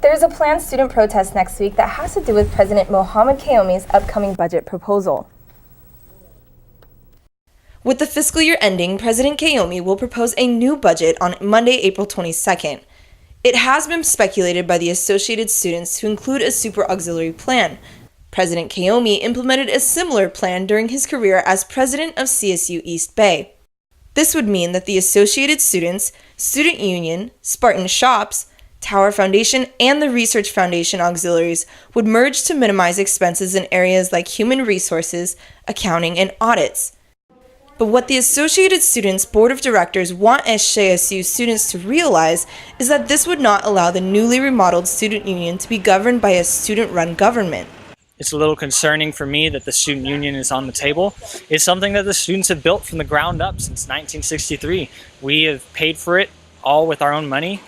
There's a planned student protest next week that has to do with President Mohammed Qayoumi's upcoming budget proposal. With the fiscal year ending, President Qayoumi will propose a new budget on Monday, April 22nd. It has been speculated by the associated students to include a super auxiliary plan. President Qayoumi implemented a similar plan during his career as president of CSU East Bay. This would mean that the associated students, student union, Spartan Shops, Tower Foundation, and the Research Foundation auxiliaries would merge to minimize expenses in areas like human resources, accounting, and audits. But what the Associated Students Board of Directors want SJSU students to realize is that this would not allow the newly remodeled student union to be governed by a student-run government. It's a little concerning for me that the student union is on the table. It's something that the students have built from the ground up since 1963. We have paid for it all with our own money,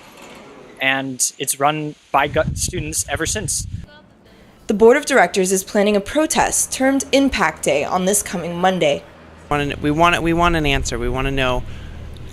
and it's run by students ever since. The Board of Directors is planning a protest termed Impact Day on this coming Monday. We want an answer. We want to know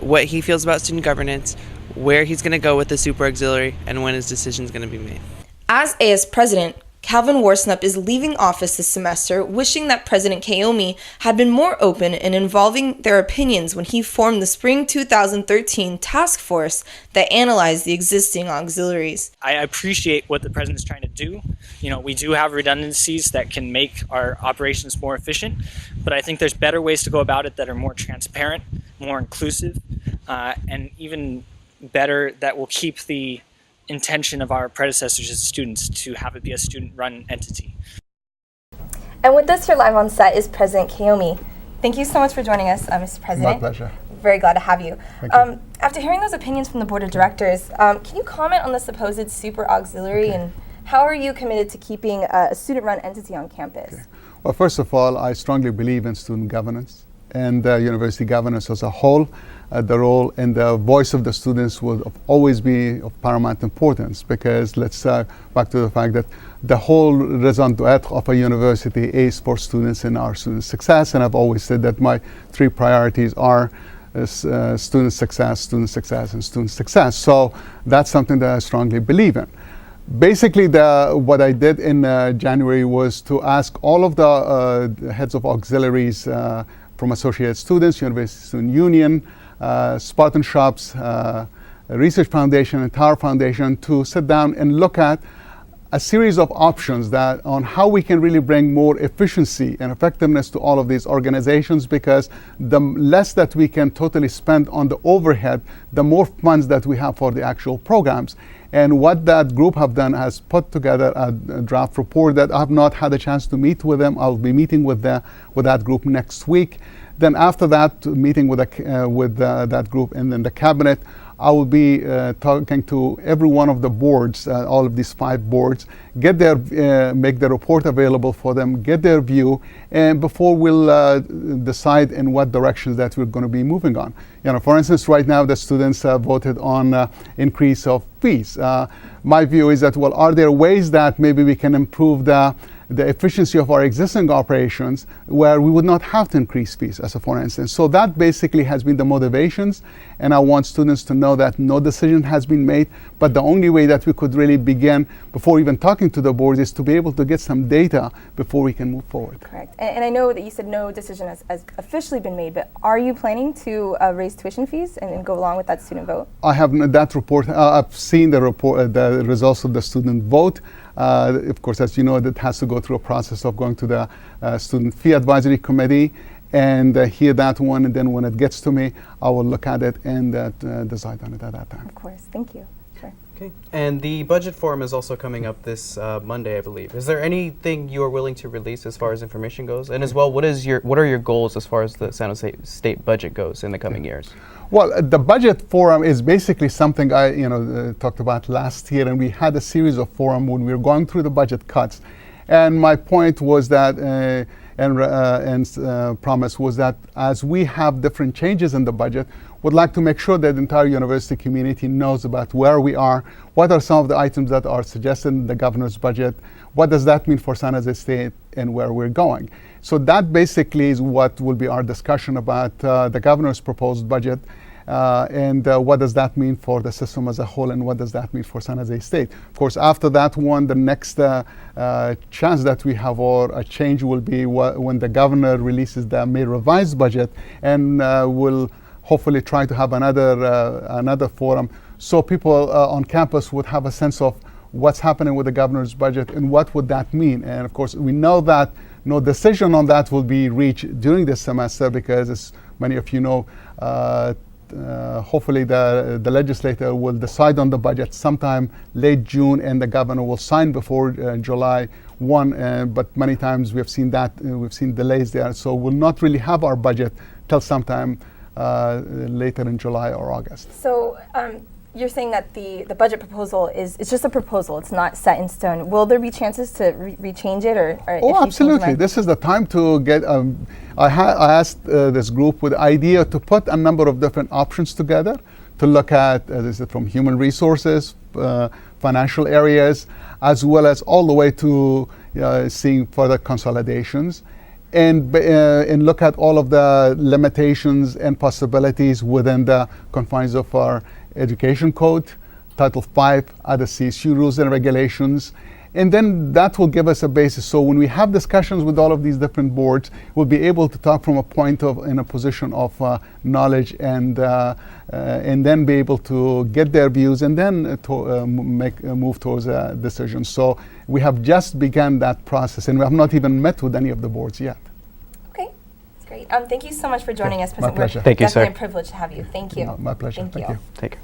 what he feels about student governance, where he's going to go with the super auxiliary, and when his decision is going to be made. As AS president, Calvin Warsnup is leaving office this semester, wishing that President Qayoumi had been more open in involving their opinions when he formed the spring 2013 task force that analyzed the existing auxiliaries. I appreciate what the president is trying to do. We do have redundancies that can make our operations more efficient, but I think there's better ways to go about it that are more transparent, more inclusive, and even better that will keep the intention of our predecessors as students to have it be a student-run entity. And with us here live on set is President Qayoumi. Thank you so much for joining us, Mr. President. My pleasure. Very glad to have you. Thank you. After hearing those opinions from the Board of Directors, can you comment on the supposed super auxiliary and how are you committed to keeping a student-run entity on campus? Okay. Well, first of all, I strongly believe in student governance and university governance as a whole. The role and the voice of the students will always be of paramount importance, because let's back to the fact that the whole raison d'etre of a university is for students and our student success. And I've always said that my three priorities are student success, and student success. So that's something that I strongly believe in. Basically, what I did in January was to ask all of the heads of auxiliaries from Associated Students, University Student Union, Spartan Shops, Research Foundation, and Tower Foundation to sit down and look at a series of options on how we can really bring more efficiency and effectiveness to all of these organizations, because the less that we can totally spend on the overhead, the more funds that we have for the actual programs. And what that group have done has put together a draft report that I have not had a chance to meet with them. I'll be meeting with that group next week. Then after that, meeting with that group and then the cabinet, I will be talking to every one of the boards, all of these 5 boards, make the report available for them, get their view, and before we'll decide in what directions that we're going to be moving on. For instance, right now the students voted on increase of fees. My view is that, well, are there ways that maybe we can improve the efficiency of our existing operations where we would not have to increase fees, as a for instance. So that basically has been the motivations, and I want students to know that no decision has been made, but the only way that we could really begin before even talking to the board is to be able to get some data before we can move forward. Correct. And I know that you said no decision has officially been made, but are you planning to raise tuition fees and go along with that student vote? I have that report. I've seen the report, the results of the student vote. Of course, as you know, that has to go through a process of going to the Student Fee Advisory Committee and hear that one, and then when it gets to me, I will look at it and decide on it at that time. Of course, thank you. Sure. Okay, and the budget forum is also coming up this Monday, I believe. Is there anything you are willing to release as far as information goes? And as well, what are your goals as far as the San Jose State budget goes in the coming years? Well, the budget forum is basically something I talked about last year, and we had a series of forum when we were going through the budget cuts. And my point was that, promise was that as we have different changes in the budget, would like to make sure that the entire university community knows about where we are, what are some of the items that are suggested in the governor's budget, what does that mean for San Jose State, and where we're going. So that basically is what will be our discussion about the governor's proposed budget. and what does that mean for the system as a whole, and what does that mean for San Jose State. Of course, after that one, the next chance that we have or a change will be when the governor releases the May revised budget, and we'll hopefully try to have another forum so people on campus would have a sense of what's happening with the governor's budget and what would that mean. And of course, we know that no decision on that will be reached during this semester because, as many of you know, hopefully the legislature will decide on the budget sometime late June, and the governor will sign before July 1. But many times we have seen that we've seen delays there, so we'll not really have our budget till sometime later in July or August. So you're saying that the budget proposal it's just a proposal, it's not set in stone. Will there be chances to rechange it, or oh, absolutely. This is the time to get, I asked this group with the idea to put a number of different options together to look at, this is from human resources, financial areas, as well as all the way to seeing further consolidations. And look at all of the limitations and possibilities within the confines of our Education Code, Title V, other CSU rules and regulations. And then that will give us a basis. So when we have discussions with all of these different boards, we'll be able to talk from in a position of knowledge, and then be able to get their views, and then to move towards a decision. So we have just begun that process, and we have not even met with any of the boards yet. Okay, that's great. Thank you so much for joining us, My President. pleasure. Thank you, sir. Definitely a privilege to have you. Thank you. No, my pleasure. Thank Thank you. you. Take care.